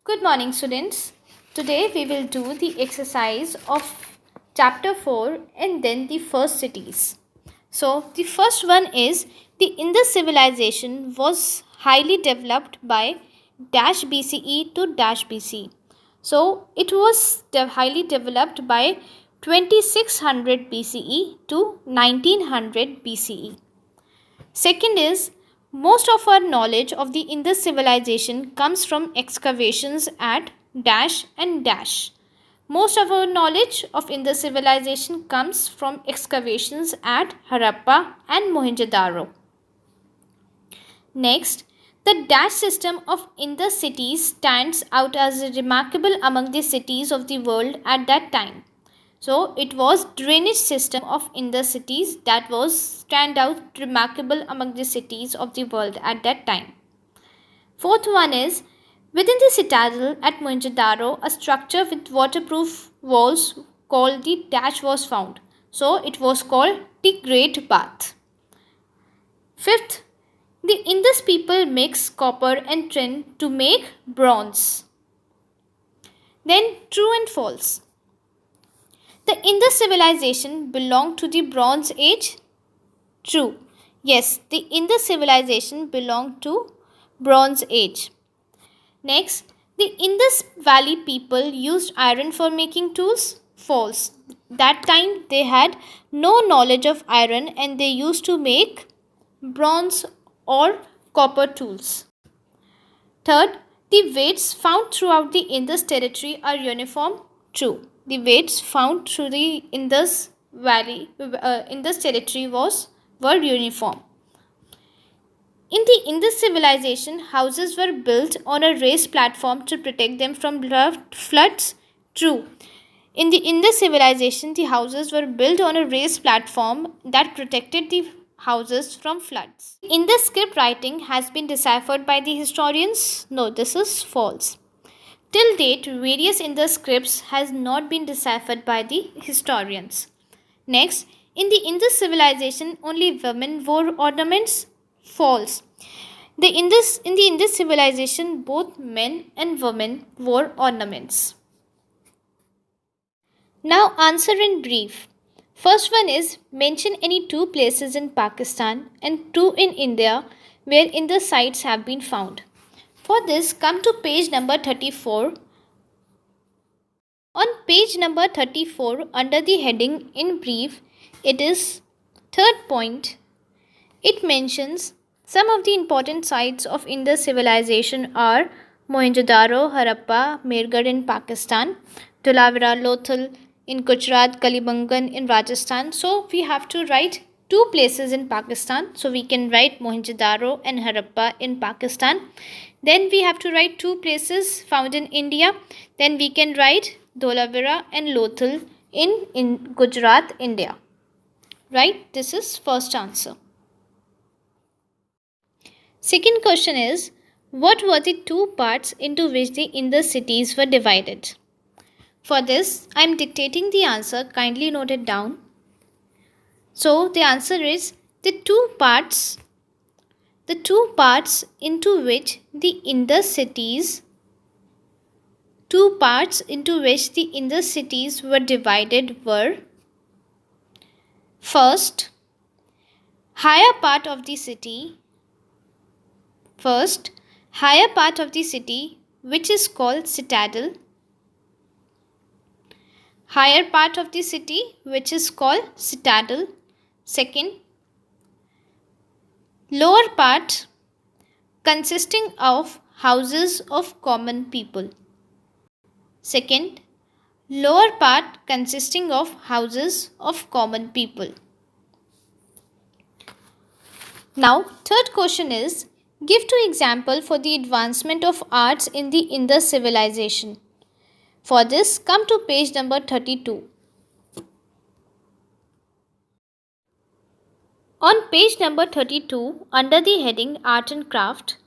Good morning, students. Today we will do the exercise of chapter 4 and then the first cities. So, the first one is the Indus civilization was highly developed by dash BCE to dash BC. So, it was highly developed by 2600 BCE to 1900 BCE. Second is, most of our knowledge of the Indus civilization comes from excavations at dash and dash. Most of our knowledge of Indus civilization comes from excavations at Harappa and Mohenjo-daro. Next, the dash system of Indus cities stands out as remarkable among the cities of the world at that time. So it was drainage system of Indus cities that was stand out remarkable among the cities of the world at that time. Fourth one is, within the citadel at Mohenjo-daro, a structure with waterproof walls called the dash was found. So it was called the Great Bath. Fifth, the Indus people mix copper and tin to make bronze. Then true and false. The Indus civilization belonged to the Bronze Age? True. Yes, the Indus civilization belonged to Bronze Age. Next, the Indus Valley people used iron for making tools? False. That time they had no knowledge of iron and they used to make bronze or copper tools. Third, the weights found throughout the Indus territory are uniform? True. The weights found through the Indus Valley, Indus territory were uniform. In the Indus civilization, houses were built on a raised platform to protect them from floods. True. In the Indus civilization, the houses were built on a raised platform that protected the houses from floods. Indus script writing has been deciphered by the historians? No, this is false. Till date, various Indus scripts has not been deciphered by the historians. Next, in the Indus civilization, only women wore ornaments? False. In the Indus civilization, both men and women wore ornaments. Now answer in brief. First one is, mention any two places in Pakistan and two in India where Indus sites have been found. For this, come to page number 34. On page number 34, under the heading in brief, it is third point. It mentions some of the important sites of Indus civilization are Mohenjo-daro, Harappa, Mehrgarh in Pakistan, Dholavira, Lothal in Gujarat, Kalibangan in Rajasthan. So we have to write two places in Pakistan. So we can write Mohenjo-daro and Harappa in Pakistan. Then we have to write two places found in India. Then we can write Dholavira and Lothal in Gujarat, India. Right? This is first answer. Second question is, what were the two parts into which the Indus cities were divided? For this, I am dictating the answer. Kindly note it down. So the answer is the two parts into which the Indus cities were divided were: first, higher part of the city which is called citadel. Higher part of the city which is called citadel. Second, lower part consisting of houses of common people. Second, lower part consisting of houses of common people. Now, third question is, give two examples for the advancement of arts in the Indus civilization. For this, come to page number 32. On page number 32, under the heading Art and Craft,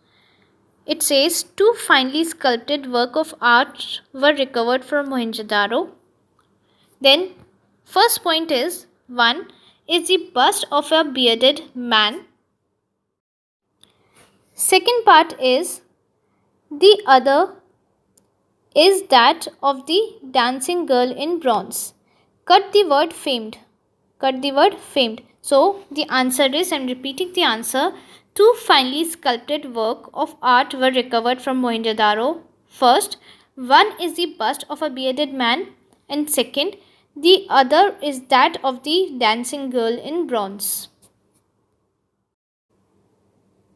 it says two finely sculpted work of art were recovered from Mohenjo-daro. Then, first point is, one is the bust of a bearded man. Second part is, the other is that of the dancing girl in bronze. Cut the word famed. Cut the word famed. So the answer is, I am repeating the answer, two finely sculpted work of art were recovered from Mohenjo-daro. First, one is the bust of a bearded man, and second, the other is that of the dancing girl in bronze.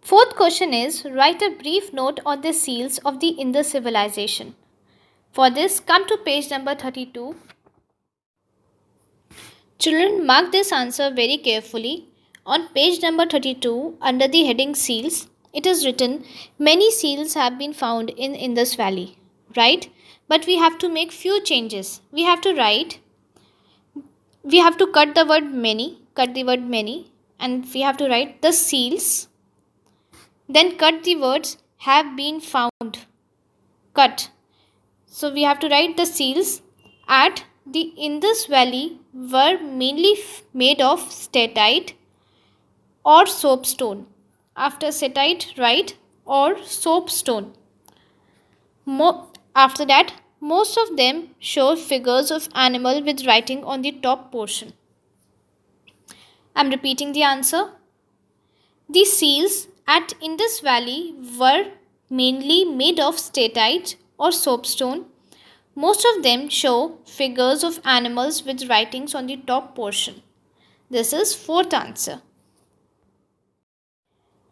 Fourth question is, write a brief note on the seals of the Indus civilization. For this, come to page number 32. Children, mark this answer very carefully. On page number 32, under the heading seals, it is written, many seals have been found in Indus Valley, right? But we have to make few changes. We have to cut the word many, and we have to write the seals. Then cut the words have been found. Cut. So we have to write the seals at the Indus Valley were mainly made of statite or soapstone. After statite, write or soapstone. After that, most of them show figures of animal with writing on the top portion. I am repeating the answer. The seals at Indus Valley were mainly made of statite or soapstone. Most of them show figures of animals with writings on the top portion. This is fourth answer.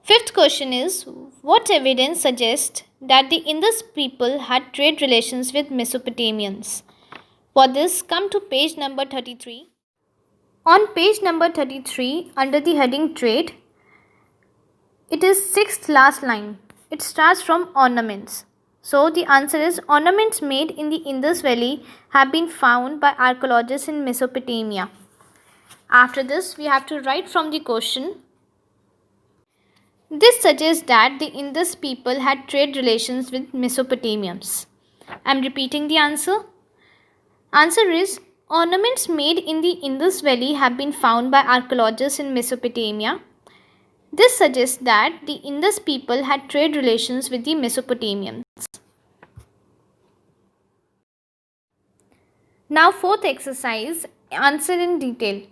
Fifth question is, what evidence suggests that the Indus people had trade relations with Mesopotamians? For this, come to page number 33. On page number 33, under the heading trade, it is sixth last line. It starts from ornaments. So the answer is, ornaments made in the Indus Valley have been found by archaeologists in Mesopotamia. After this, we have to write from the question. This suggests that the Indus people had trade relations with Mesopotamians. I am repeating the answer. Answer is, ornaments made in the Indus Valley have been found by archaeologists in Mesopotamia. This suggests that the Indus people had trade relations with the Mesopotamians. Now, fourth exercise, answer in detail.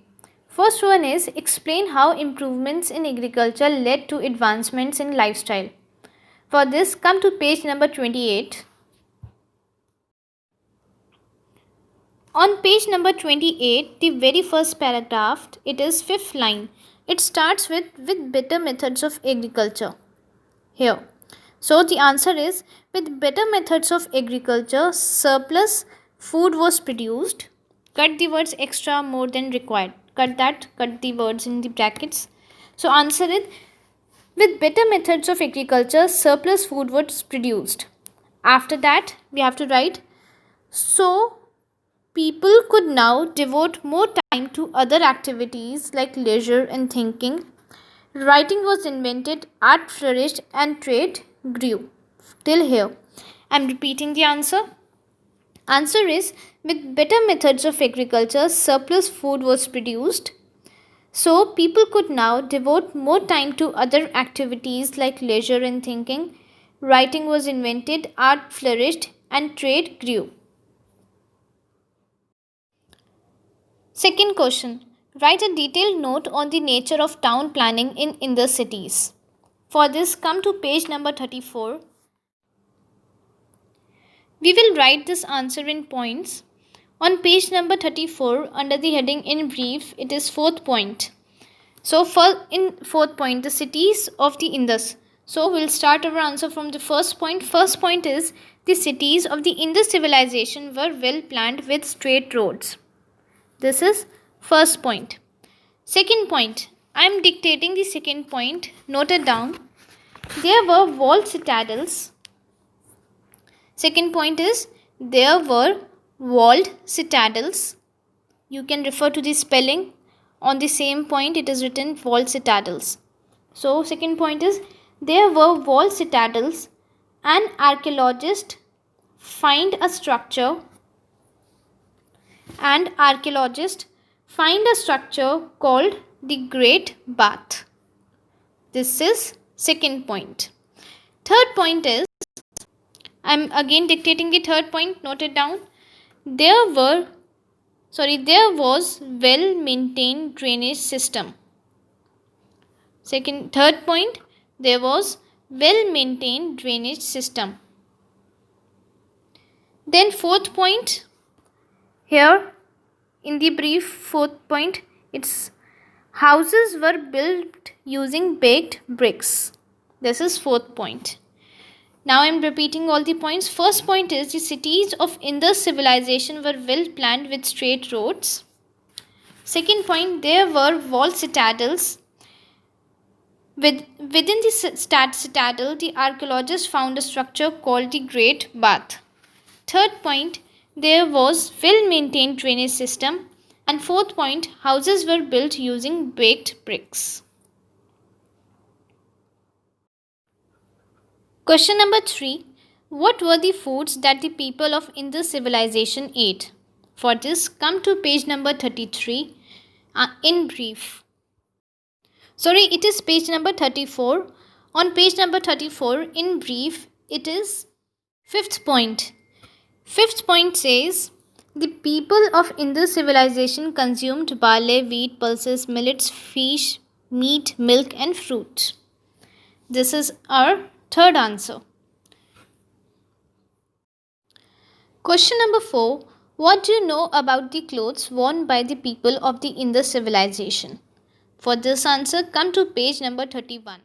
First one is, explain how improvements in agriculture led to advancements in lifestyle. For this, come to page number 28. On page number 28, the very first paragraph, it is fifth line. It starts with better methods of agriculture. Here. So the answer is, with better methods of agriculture, surplus food was produced. Cut the words extra, more than required. Cut the words in the brackets. So answer is, with better methods of agriculture, surplus food was produced. After that, we have to write, so people could now devote more time to other activities like leisure and thinking. Writing was invented, art flourished, and trade grew. Till here. I am repeating the answer. Answer is, with better methods of agriculture, surplus food was produced. So people could now devote more time to other activities like leisure and thinking. Writing was invented, art flourished, and trade grew. Second question. Write a detailed note on the nature of town planning in Indus cities. For this, come to page number 34. We will write this answer in points. On page number 34, under the heading in brief, it is fourth point. So in fourth point, the cities of the Indus. So we'll start our answer from the first point. First point is, the cities of the Indus civilization were well planned with straight roads. This is first point. Second point, I am dictating the second point. Note it down. There were walled citadels. Second point is, there were walled citadels. You can refer to the spelling. On the same point, it is written walled citadels. So, second point is, there were walled citadels. An archaeologist find a structure called the Great Bath. This is second point. Third point is, I'm again dictating the third point. Note it down. There was well-maintained drainage system. Third point, there was well-maintained drainage system. Then fourth point, here in the brief fourth point, it's houses were built using baked bricks. This is fourth point. Now I am repeating all the points. First point is the cities of Indus civilization were well planned with straight roads. Second point, there were walled citadels. Within the citadel, the archaeologists found a structure called the Great Bath. Third point, there was well-maintained drainage system. And fourth point, houses were built using baked bricks. Question number 3. What were the foods that the people of Indus civilization ate? For this, come to page number 33 in brief. Sorry, it is page number 34. On page number 34, in brief, it is fifth point. Fifth point says, the people of Indus civilization consumed barley, wheat, pulses, millets, fish, meat, milk and fruit. This is our third answer. Question number 4. What do you know about the clothes worn by the people of the Indus civilization? For this answer, come to page number 31.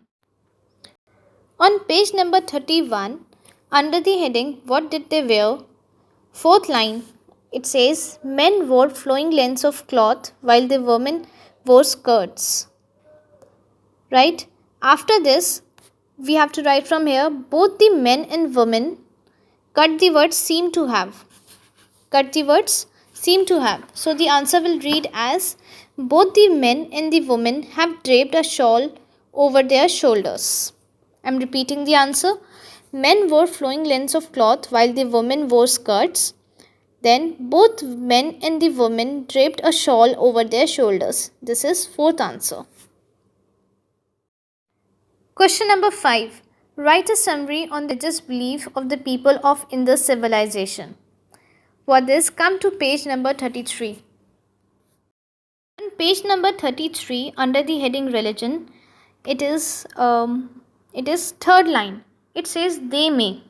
On page number 31, under the heading, what did they wear? Fourth line, it says, men wore flowing lengths of cloth while the women wore skirts. Right? After this, we have to write from here, both the men and women cut the words seem to have. Cut the words seem to have. So the answer will read as, both the men and the women have draped a shawl over their shoulders. I am repeating the answer. Men wore flowing lengths of cloth while the women wore skirts. Then both men and the women draped a shawl over their shoulders. This is fourth answer. Question number 5. Write a summary on the religious belief of the people of Indus civilization. For this, come to page number 33. On page number 33, under the heading religion, it is third line. It says they may.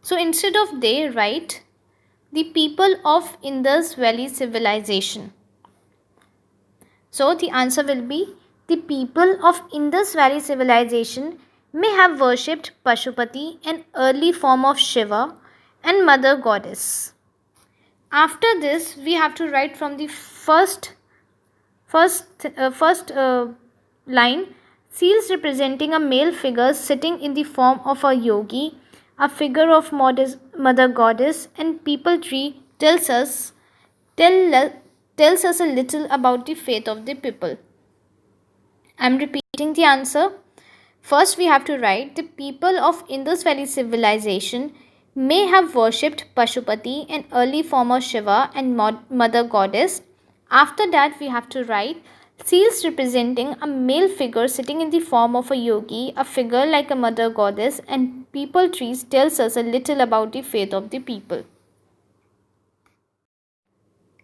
So instead of they, write the people of Indus Valley civilization. So the answer will be, the people of Indus Valley civilization may have worshipped Pashupati, an early form of Shiva and mother goddess. After this, we have to write from the first line, seals representing a male figure sitting in the form of a yogi, a figure of mother goddess, and people tree tells us a little about the faith of the people. I am repeating the answer. First, we have to write, the people of Indus Valley civilization may have worshipped Pashupati, an early form of Shiva and mother goddess. After that, we have to write, seals representing a male figure sitting in the form of a yogi, a figure like a mother goddess, and people trees tells us a little about the faith of the people.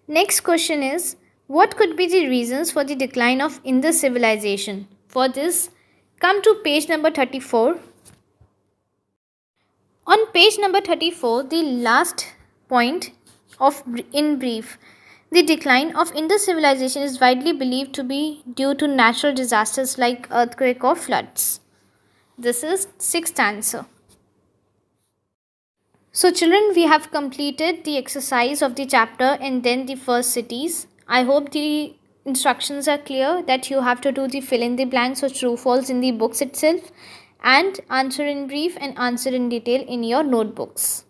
Next question is, what could be the reasons for the decline of Indus civilization? For this, come to page number 34. On page number 34, the last point in brief, the decline of Indus civilization is widely believed to be due to natural disasters like earthquake or floods. This is sixth answer. So children, we have completed the exercise of the chapter and then the first cities. I hope the instructions are clear that you have to do the fill in the blanks or true false in the books itself and answer in brief and answer in detail in your notebooks.